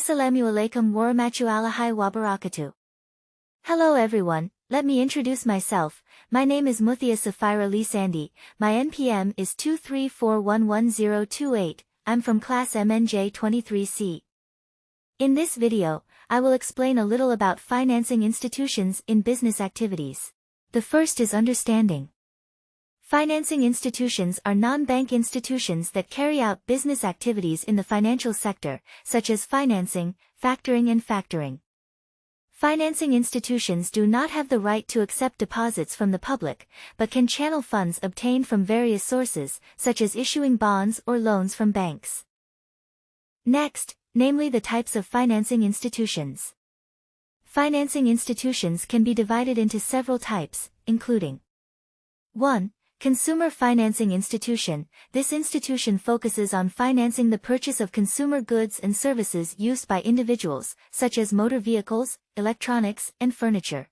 Assalamualaikum warahmatullahi wabarakatuh. Hello everyone, let me introduce myself. My name is Muthia Safira Lisandi. My NPM is 234111028. I'm from class MNJ 23C. In this video, I will explain a little about financing institutions in business activities. The first is understanding. Financing institutions are non-bank institutions that carry out business activities in the financial sector, such as financing, factoring and factoring. Financing institutions do not have the right to accept deposits from the public, but can channel funds obtained from various sources, such as issuing bonds or loans from banks. Next, namely the types of financing institutions. Financing institutions can be divided into several types, including 1. Consumer financing institution. This institution focuses on financing the purchase of consumer goods and services used by individuals, such as motor vehicles, electronics, and furniture.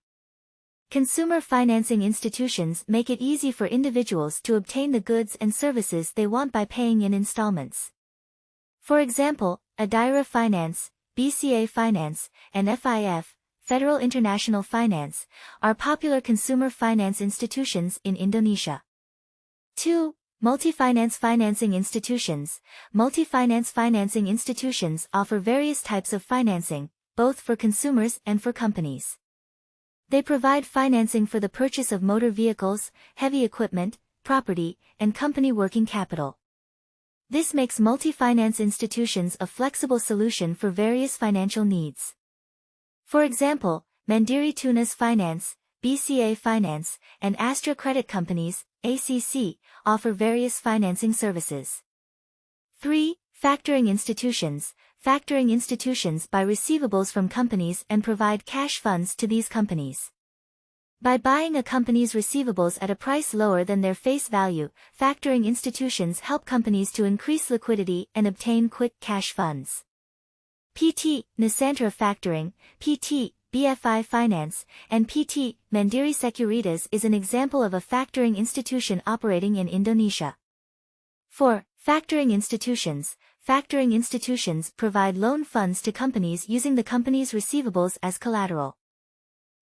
Consumer financing institutions make it easy for individuals to obtain the goods and services they want by paying in installments. For example, Adira Finance, BCA Finance, and FIF, Federal International Finance, are popular consumer finance institutions in Indonesia. 2. Multi-finance financing institutions. Multi-finance financing institutions offer various types of financing, both for consumers and for companies. They provide financing for the purchase of motor vehicles, heavy equipment, property, and company working capital. This makes multi-finance institutions a flexible solution for various financial needs. For example, Mandiri Tunas Finance, BCA Finance, and Astra Credit Companies, ACC, offer various financing services. 3. Factoring institutions. Factoring institutions buy receivables from companies and provide cash funds to these companies. By buying a company's receivables at a price lower than their face value, factoring institutions help companies to increase liquidity and obtain quick cash funds. PT. Nusantara Factoring, PT. BFI Finance, and PT. Mandiri Sekuritas is an example of a factoring institution operating in Indonesia. 4. Factoring institutions. Factoring institutions provide loan funds to companies using the company's receivables as collateral.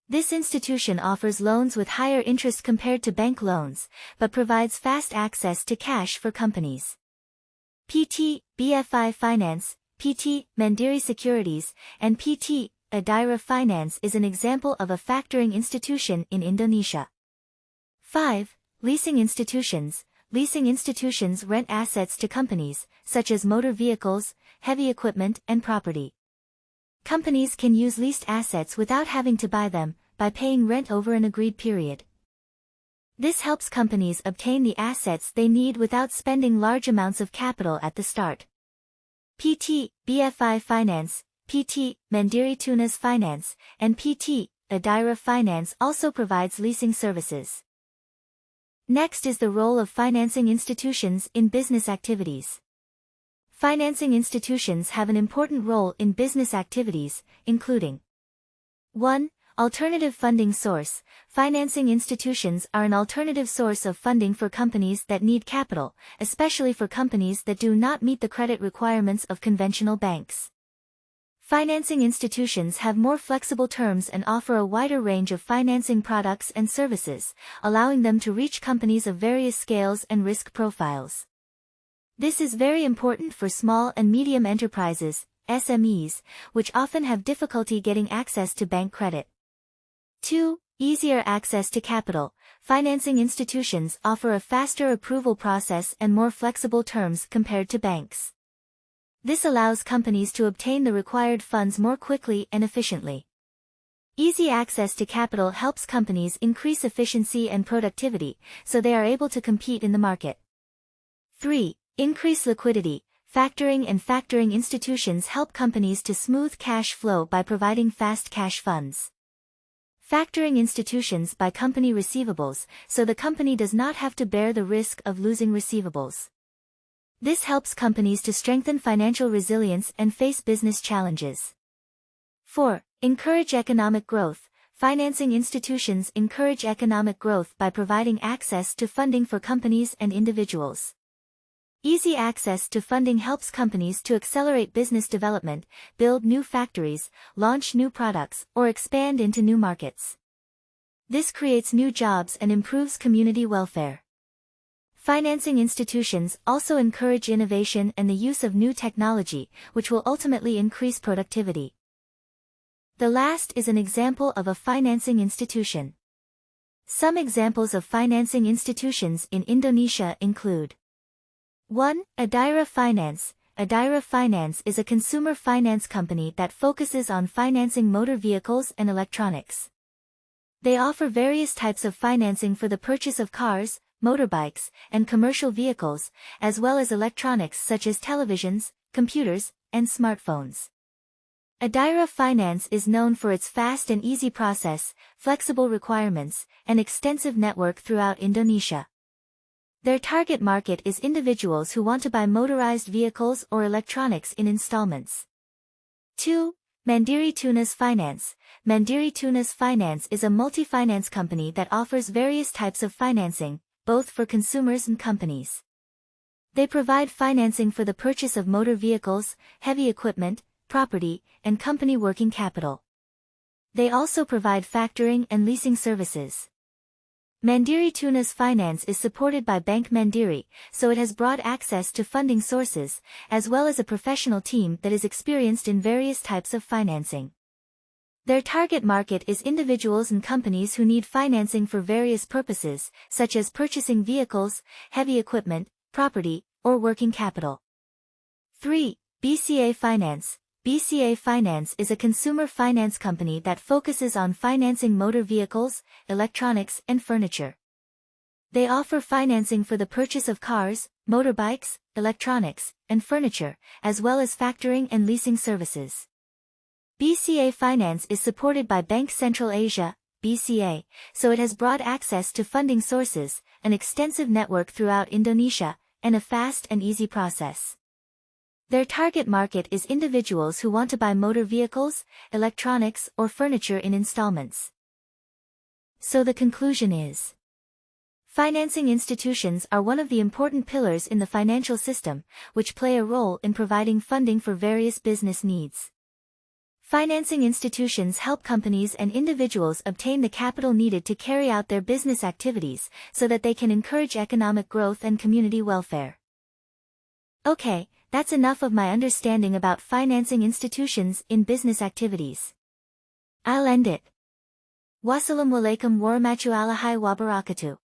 This institution offers loans with higher interest compared to bank loans, but provides fast access to cash for companies. PT. BFI Finance, PT. Mandiri Sekuritas, and PT. Adira Finance is an example of a factoring institution in Indonesia. 5. Leasing institutions. Leasing institutions rent assets to companies, such as motor vehicles, heavy equipment, and property. Companies can use leased assets without having to buy them, by paying rent over an agreed period. This helps companies obtain the assets they need without spending large amounts of capital at the start. PT. BFI Finance, PT. Mandiri Tunas Finance, and PT. Adira Finance also provides leasing services. Next is the role of financing institutions in business activities. Financing institutions have an important role in business activities, including 1. Alternative funding source. Financing institutions are an alternative source of funding for companies that need capital, especially for companies that do not meet the credit requirements of conventional banks. Financing institutions have more flexible terms and offer a wider range of financing products and services, allowing them to reach companies of various scales and risk profiles. This is very important for small and medium enterprises, SMEs, which often have difficulty getting access to bank credit. 2. Easier access to capital. Financing institutions offer a faster approval process and more flexible terms compared to banks. This allows companies to obtain the required funds more quickly and efficiently. Easy access to capital helps companies increase efficiency and productivity, so they are able to compete in the market. 3. Increase liquidity. Factoring and factoring institutions help companies to smooth cash flow by providing fast cash funds. Factoring institutions buy company receivables, so the company does not have to bear the risk of losing receivables. This helps companies to strengthen financial resilience and face business challenges. 4. Encourage economic growth. Financing institutions encourage economic growth by providing access to funding for companies and individuals. Easy access to funding helps companies to accelerate business development, build new factories, launch new products, or expand into new markets. This creates new jobs and improves community welfare. Financing institutions also encourage innovation and the use of new technology, which will ultimately increase productivity. The last is an example of a financing institution. Some examples of financing institutions in Indonesia include 1. Adira Finance. Adira Finance is a consumer finance company that focuses on financing motor vehicles and electronics. They offer various types of financing for the purchase of cars, motorbikes, and commercial vehicles, as well as electronics such as televisions, computers, and smartphones. Adira Finance is known for its fast and easy process, flexible requirements, and extensive network throughout Indonesia. Their target market is individuals who want to buy motorized vehicles or electronics in installments. 2. Mandiri Tunas Finance. Mandiri Tunas Finance is a multi-finance company that offers various types of financing, both for consumers and companies. They provide financing for the purchase of motor vehicles, heavy equipment, property, and company working capital. They also provide factoring and leasing services. Mandiri Tunas Finance is supported by Bank Mandiri, so it has broad access to funding sources, as well as a professional team that is experienced in various types of financing. Their target market is individuals and companies who need financing for various purposes, such as purchasing vehicles, heavy equipment, property, or working capital. 3. BCA Finance. BCA Finance is a consumer finance company that focuses on financing motor vehicles, electronics, and furniture. They offer financing for the purchase of cars, motorbikes, electronics, and furniture, as well as factoring and leasing services. BCA Finance is supported by Bank Central Asia, BCA, so it has broad access to funding sources, an extensive network throughout Indonesia, and a fast and easy process. Their target market is individuals who want to buy motor vehicles, electronics, or furniture in installments. So the conclusion is, financing institutions are one of the important pillars in the financial system, which play a role in providing funding for various business needs. Financing institutions help companies and individuals obtain the capital needed to carry out their business activities so that they can encourage economic growth and community welfare. Okay, that's enough of my understanding about financing institutions in business activities. I'll end it. Wassalamualaikum warahmatullahi wabarakatuh.